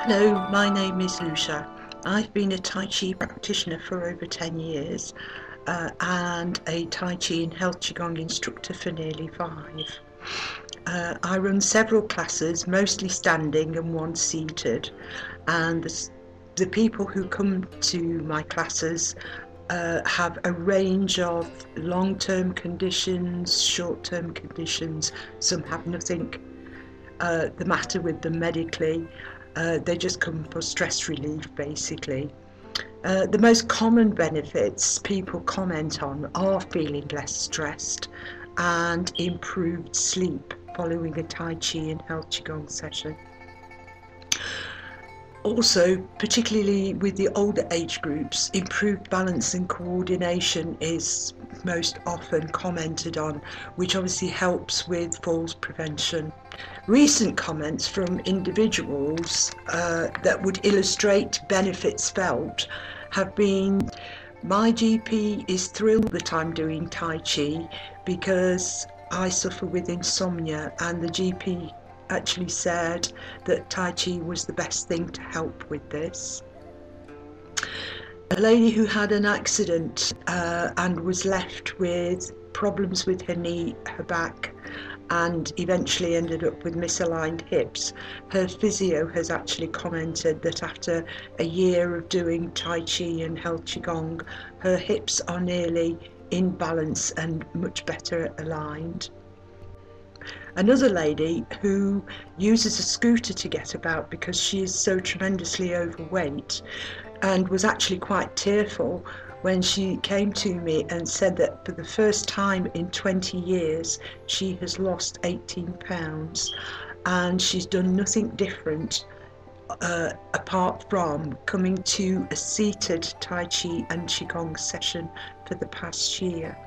Hello, my name is Lucia. I've been a Tai Chi practitioner for over 10 years and a Tai Chi and Health Qigong instructor for nearly 5. I run several classes, mostly standing and one seated, and the people who come to my classes have a range of long-term conditions, short-term conditions. Some have nothing the matter with them medically. They just come for stress relief, basically. The most common benefits people comment on are feeling less stressed and improved sleep following a Tai Chi and Health Qigong session. Also, particularly with the older age groups, improved balance and coordination is most often commented on, which obviously helps with falls prevention. Recent comments from individuals that would illustrate benefits felt have been, my GP is thrilled that I'm doing Tai Chi because I suffer with insomnia, and the GP actually said that Tai Chi was the best thing to help with this. A lady who had an accident and was left with problems with her knee, her back, and eventually ended up with misaligned hips. Her physio has actually commented that after a year of doing Tai Chi and Health Qigong, her hips are nearly in balance and much better aligned. Another lady who uses a scooter to get about because she is so tremendously overweight and was actually quite tearful when she came to me and said that for the first time in 20 years she has lost 18 pounds, and she's done nothing different apart from coming to a seated Tai Chi and Qigong session for the past year.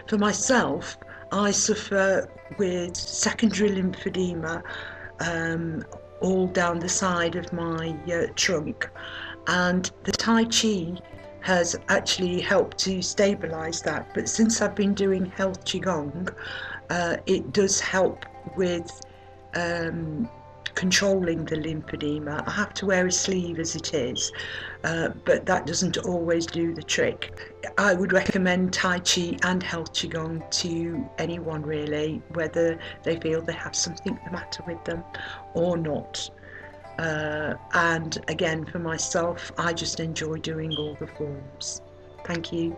For myself, I suffer with secondary lymphedema all down the side of my trunk, and the Tai Chi has actually helped to stabilise that. But since I've been doing Health Qigong, it does help with controlling the lymphedema. I have to wear a sleeve as it is, but that doesn't always do the trick. I would recommend Tai Chi and Health Qigong to anyone really, whether they feel they have something the matter with them or not. And again, for myself, I just enjoy doing all the forms. Thank you.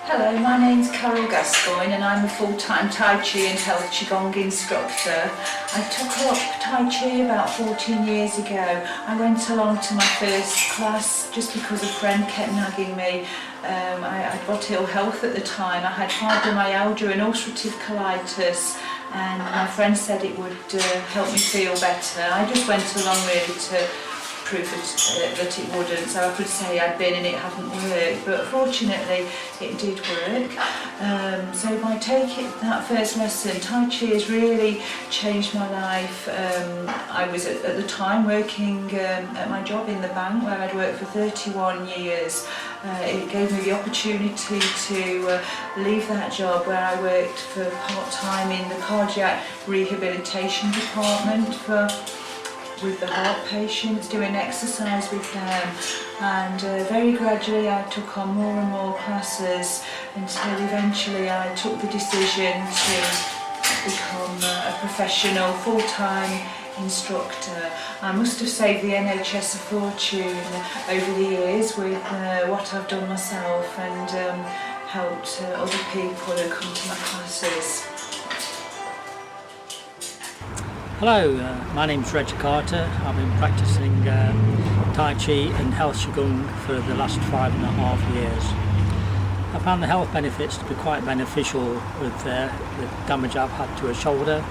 Hello, my name's Carol Gascoigne and I'm a full-time Tai Chi and Health Qigong instructor. I took up Tai Chi about 14 years ago. I went along to my first class just because a friend kept nagging me. I'd got ill health at the time. I had fibromyalgia and ulcerative colitis, and my friend said it would help me feel better. I just went along really to prove that it wouldn't, so I could say I'd been and it hadn't worked, but fortunately it did work. So by taking that first lesson, Tai Chi has really changed my life. I was at the time working at my job in the bank where I'd worked for 31 years. It gave me the opportunity to leave that job where I worked for part-time in the cardiac rehabilitation department with the heart patients, doing exercise with them, and very gradually I took on more and more classes until eventually I took the decision to become a professional full-time instructor. I must have saved the NHS a fortune over the years with what I've done myself, and helped other people who come to my classes. Hello, my name's Reg Carter. I've been practicing Tai Chi and Health Qigong for the last 5.5 years. I found the health benefits to be quite beneficial with the damage I've had to a shoulder,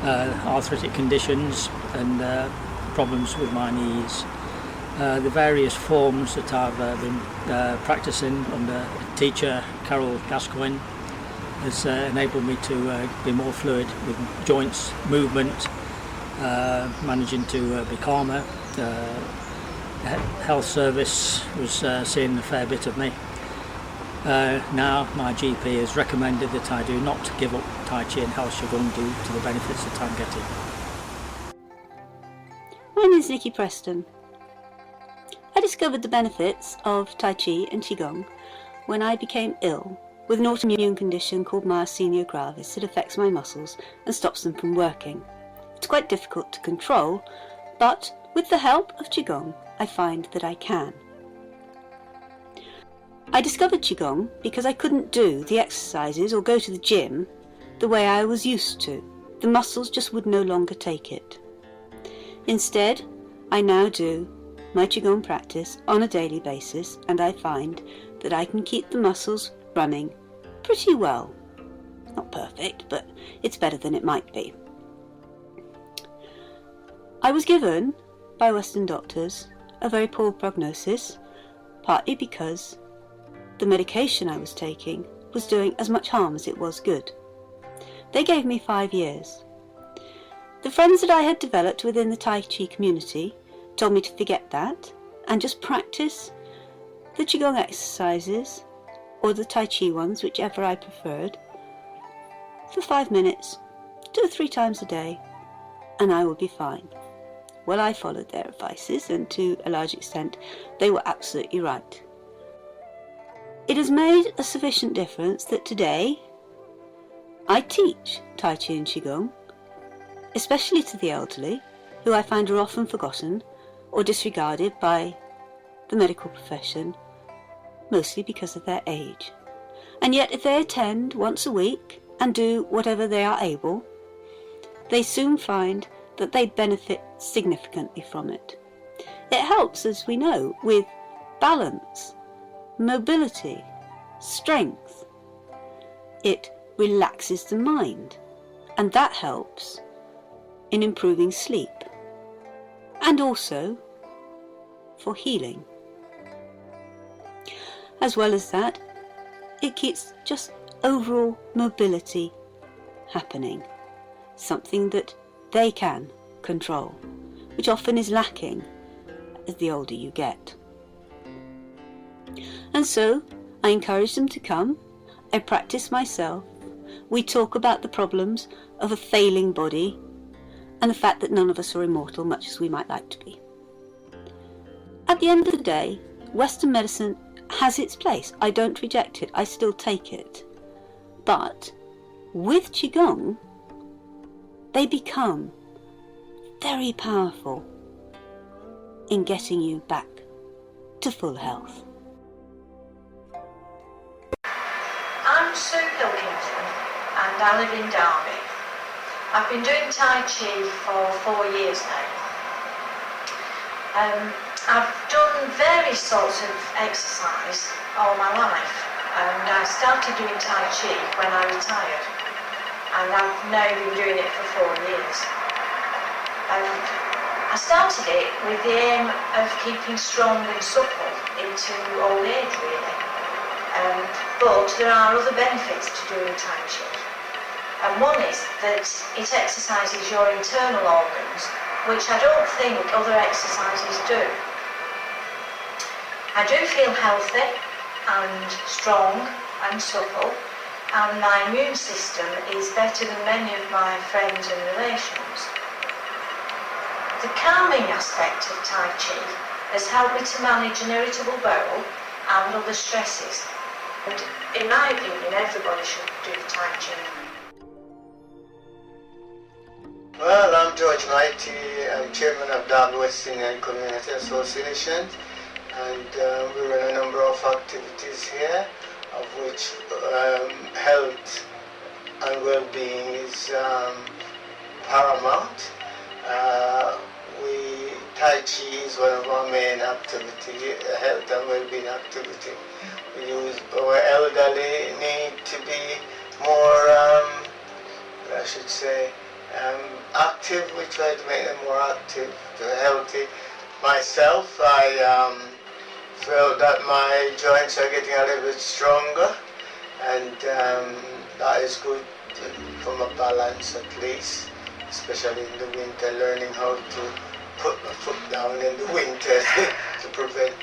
arthritic conditions and problems with my knees. The various forms that I've been practicing under teacher Carol Gascoigne has enabled me to be more fluid with joints, movement, managing to be calmer. Health service was seeing a fair bit of me. Now my GP has recommended that I do not give up Tai Chi and Health Qigong due to the benefits that I'm getting. name is Nikki Preston. I discovered the benefits of Tai Chi and Qigong when I became ill with an autoimmune condition called myasthenia gravis that affects my muscles and stops them from working. It's quite difficult to control, but with the help of Qigong, I find that I can. I discovered Qigong because I couldn't do the exercises or go to the gym the way I was used to. The muscles just would no longer take it. Instead, I now do my Qigong practice on a daily basis, and I find that I can keep the muscles running pretty well. Not perfect, but it's better than it might be. I was given, by Western doctors, a very poor prognosis, partly because the medication I was taking was doing as much harm as it was good. They gave me 5 years. The friends that I had developed within the Tai Chi community told me to forget that and just practice the Qigong exercises, or the Tai Chi ones, whichever I preferred, for 5 minutes, 2 or 3 times a day, and I would be fine. Well, I followed their advices, and to a large extent they were absolutely right. It has made a sufficient difference that today I teach Tai Chi and Qigong, especially to the elderly, who I find are often forgotten or disregarded by the medical profession, mostly because of their age. And yet if they attend once a week and do whatever they are able, they soon find that they benefit significantly from it. It helps, as we know, with balance, mobility, strength. It relaxes the mind, and that helps in improving sleep, and also for healing. As well as that, it keeps just overall mobility happening, something that they can control, which often is lacking as the older you get. And so I encourage them to come. I practice myself. We talk about the problems of a failing body and the fact that none of us are immortal, much as we might like to be. At the end of the day, Western medicine has its place. I don't reject it. I still take it. But with Qigong, they become very powerful in getting you back to full health. I'm Sue Pilkington and I live in Derby. I've been doing Tai Chi for 4 years now. I've done various sorts of exercise all my life, and I started doing Tai Chi when I retired, and I've now been doing it for 4 years. I started it with the aim of keeping strong and supple into old age, really. But there are other benefits to doing Tai Chi. And one is that it exercises your internal organs, which I don't think other exercises do. I do feel healthy and strong and supple, and my immune system is better than many of my friends and relations. The calming aspect of Tai Chi has helped me to manage an irritable bowel and other stresses. And in my opinion, everybody should do Tai Chi. Well, I'm George Mighty. I'm chairman of Derby West Indian Community Association, and we run a number of activities here, of which health and well-being is paramount. Tai Chi is one of our main activities, health and well-being activity. Our elderly need to be more, active. We try to make them more active, healthy. Myself, I feel that my joints are getting a little bit stronger, and that is good from a balance at least, especially in the winter, learning how to put my foot down in the winter to prevent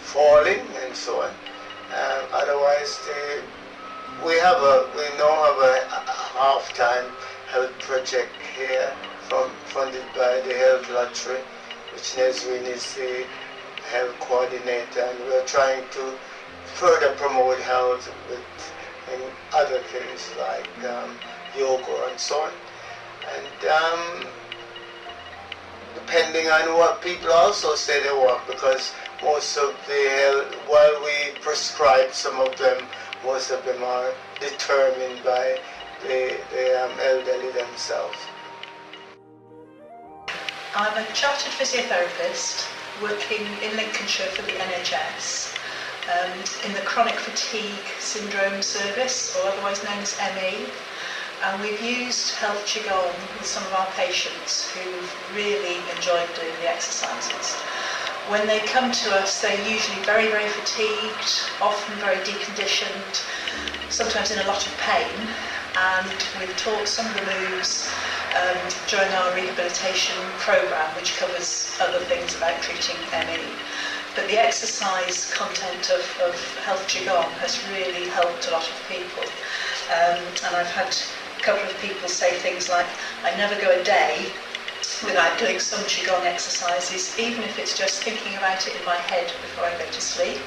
falling and so on. Otherwise, we now have a half-time health project here funded by the Health Lottery, which Neswin is the health coordinator, and we're trying to further promote health in other things like yoga and so on. And depending on what people also say they want, because most of the health, while we prescribe some of them, most of them are determined by the elderly themselves. I'm a chartered physiotherapist working in Lincolnshire for the NHS in the chronic fatigue syndrome service, or otherwise known as ME. And we've used health Qigong with some of our patients who've really enjoyed doing the exercises. When they come to us, they're usually very, very fatigued, often very deconditioned, sometimes in a lot of pain. And we've taught some of the moves during our rehabilitation program, which covers other things about treating ME. But the exercise content of health Qigong has really helped a lot of people. And I've had a couple of people say things like, I never go a day without doing some Qigong exercises, even if it's just thinking about it in my head before I go to sleep.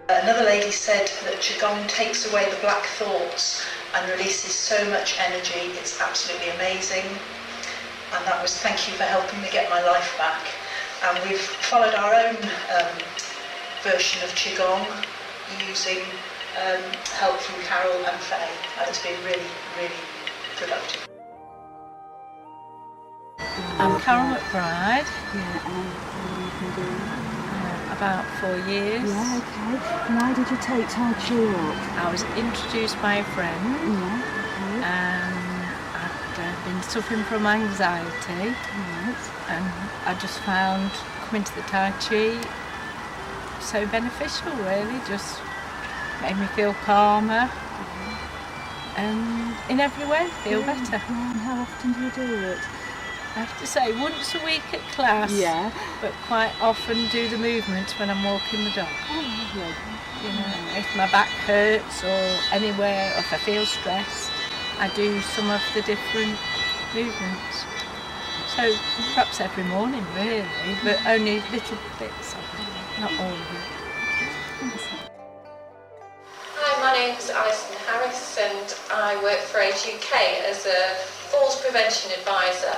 Another lady said that Qigong takes away the black thoughts and releases so much energy. It's absolutely amazing. And that was, thank you for helping me get my life back. And we've followed our own version of Qigong using help from Carol and Faye, and it's been really, really productive. I'm Carol McBride. Yeah, and what have you been doing? About 4 years. Yeah, okay. Why did you take Tai Chi up? I was introduced by a friend. Yeah, okay. I'd been suffering from anxiety. Right. And I just found coming to the Tai Chi so beneficial, really. Just made me feel calmer and in every way feel better. Yeah, and how often do you do it? I have to say, once a week at class, Yeah. but quite often do the movements when I'm walking the dog. Oh, lovely. You know, if my back hurts or anywhere, or if I feel stressed, I do some of the different movements. So perhaps every morning, really, but only little bits of it, not all of it. Hi, my name's Alison Harris and I work for Age UK as a falls prevention advisor.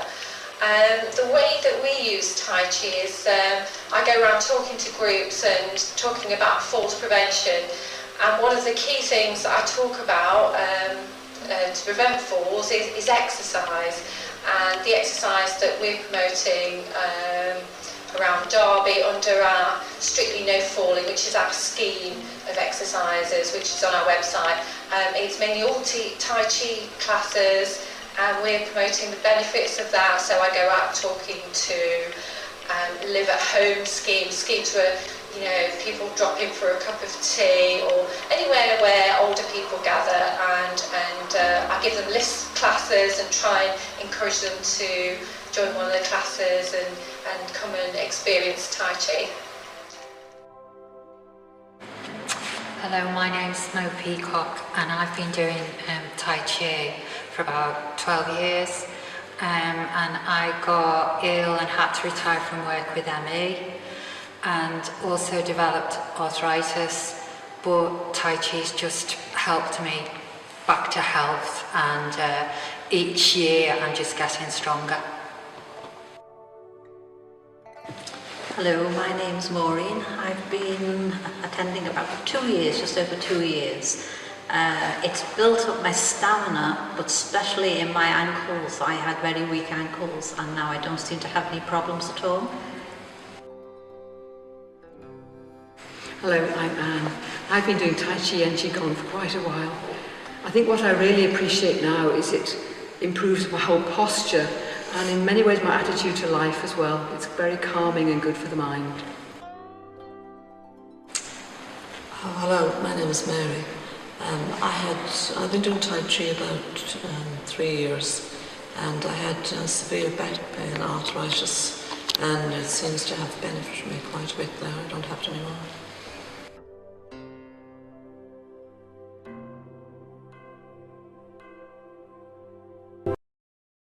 The way that we use Tai Chi is I go around talking to groups and talking about falls prevention, and one of the key things that I talk about to prevent falls is exercise, and the exercise that we're promoting around Derby under our Strictly No Falling, which is our scheme of exercises, which is on our website. It's mainly all Tai Chi classes, and we're promoting the benefits of that. So I go out talking to live at home schemes where, you know, people drop in for a cup of tea or anywhere where older people gather, and I give them list classes and try and encourage them to join one of the classes and come and experience Tai Chi. Hello, my name's Mo Peacock and I've been doing Tai Chi for about 12 years and I got ill and had to retire from work with ME and also developed arthritis, but Tai Chi's just helped me back to health, and each year I'm just getting stronger. Hello, my name's Maureen. I've been attending about 2 years, just over 2 years. It's built up my stamina, but especially in my ankles. I had very weak ankles and now I don't seem to have any problems at all. Hello, I'm Anne. I've been doing Tai Chi and Qigong for quite a while. I think what I really appreciate now is it improves my whole posture and in many ways my attitude to life as well. It's very calming and good for the mind. Oh, hello, my name is Mary. I've been doing Tai Chi about 3 years, and I had severe back pain, arthritis, and it seems to have benefited me quite a bit now. I don't have it anymore.